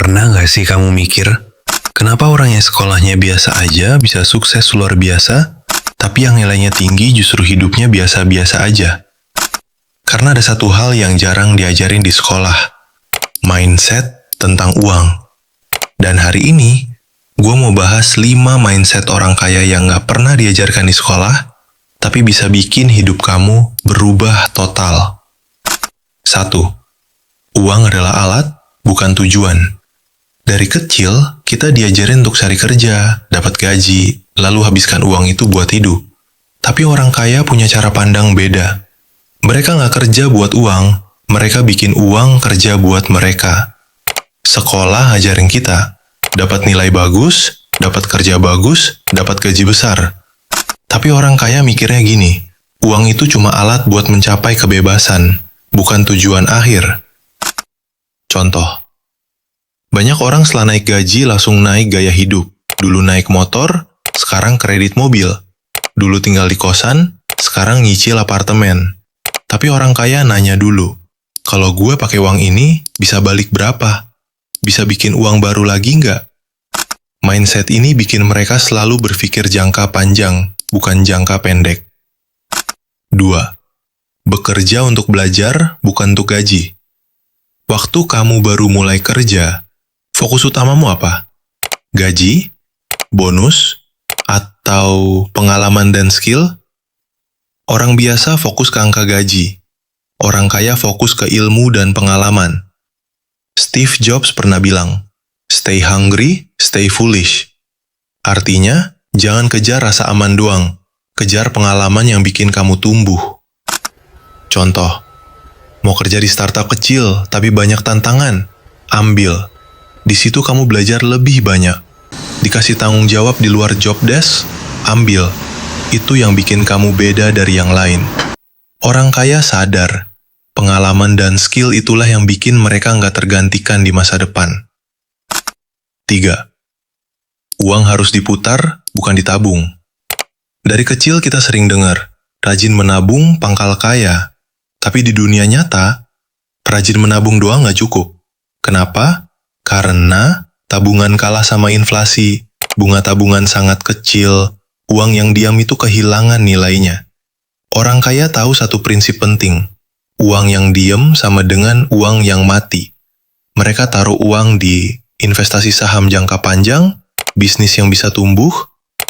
Pernah nggak sih kamu mikir, kenapa orang yang sekolahnya biasa aja bisa sukses luar biasa, tapi yang nilainya tinggi justru hidupnya biasa-biasa aja? Karena ada satu hal yang jarang diajarin di sekolah, mindset tentang uang. Dan hari ini, gue mau bahas 5 mindset orang kaya yang nggak pernah diajarkan di sekolah, tapi bisa bikin hidup kamu berubah total. 1. Uang adalah alat, bukan tujuan. Dari kecil, kita diajarin untuk cari kerja, dapat gaji, lalu habiskan uang itu buat hidup. Tapi orang kaya punya cara pandang beda. Mereka nggak kerja buat uang, mereka bikin uang kerja buat mereka. Sekolah ngajarin kita, dapat nilai bagus, dapat kerja bagus, dapat gaji besar. Tapi orang kaya mikirnya gini, uang itu cuma alat buat mencapai kebebasan, bukan tujuan akhir. Contoh, banyak orang setelah naik gaji langsung naik gaya hidup. Dulu naik motor, sekarang kredit mobil. Dulu tinggal di kosan, sekarang nyicil apartemen. Tapi orang kaya nanya dulu, kalau gue pakai uang ini, bisa balik berapa? Bisa bikin uang baru lagi nggak? Mindset ini bikin mereka selalu berpikir jangka panjang, bukan jangka pendek. 2. Bekerja untuk belajar, bukan untuk gaji. Waktu kamu baru mulai kerja, fokus utamamu apa? Gaji, bonus, atau pengalaman dan skill? Orang biasa fokus ke angka gaji. Orang kaya fokus ke ilmu dan pengalaman. Steve Jobs pernah bilang, stay hungry, stay foolish. Artinya, jangan kejar rasa aman doang. Kejar pengalaman yang bikin kamu tumbuh. Contoh, mau kerja di startup kecil tapi banyak tantangan, ambil. Di situ kamu belajar lebih banyak. Dikasih tanggung jawab di luar job desk, ambil. Itu yang bikin kamu beda dari yang lain. Orang kaya sadar, pengalaman dan skill itulah yang bikin mereka nggak tergantikan di masa depan. 3. Uang harus diputar, bukan ditabung. Dari kecil kita sering dengar, rajin menabung pangkal kaya. Tapi di dunia nyata, rajin menabung doang nggak cukup. Kenapa? Karena tabungan kalah sama inflasi, bunga tabungan sangat kecil, uang yang diam itu kehilangan nilainya. Orang kaya tahu satu prinsip penting, uang yang diam sama dengan uang yang mati. Mereka taruh uang di investasi saham jangka panjang, bisnis yang bisa tumbuh,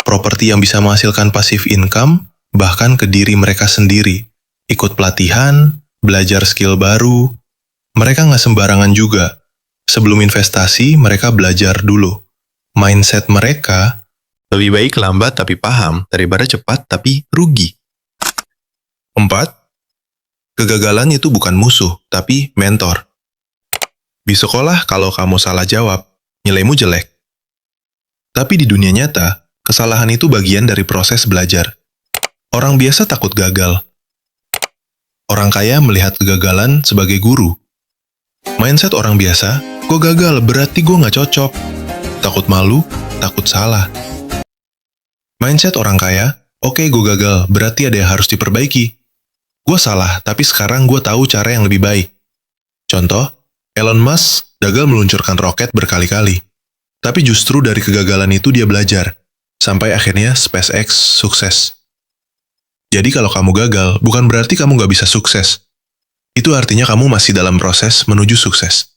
properti yang bisa menghasilkan passive income, bahkan ke diri mereka sendiri. Ikut pelatihan, belajar skill baru. Mereka nggak sembarangan juga. Sebelum investasi, mereka belajar dulu. Mindset mereka, lebih baik lambat tapi paham daripada cepat tapi rugi. 4. Kegagalan itu bukan musuh, tapi mentor. Di sekolah, kalau kamu salah jawab, nilaimu jelek. Tapi di dunia nyata, kesalahan itu bagian dari proses belajar. Orang biasa takut gagal. Orang kaya melihat kegagalan sebagai guru. Mindset orang biasa, gue gagal berarti gue nggak cocok. Takut malu, takut salah. Mindset orang kaya, oke, gue gagal berarti ada yang harus diperbaiki. Gue salah, tapi sekarang gue tahu cara yang lebih baik. Contoh, Elon Musk gagal meluncurkan roket berkali-kali. Tapi justru dari kegagalan itu dia belajar. Sampai akhirnya SpaceX sukses. Jadi kalau kamu gagal, bukan berarti kamu nggak bisa sukses. Itu artinya kamu masih dalam proses menuju sukses.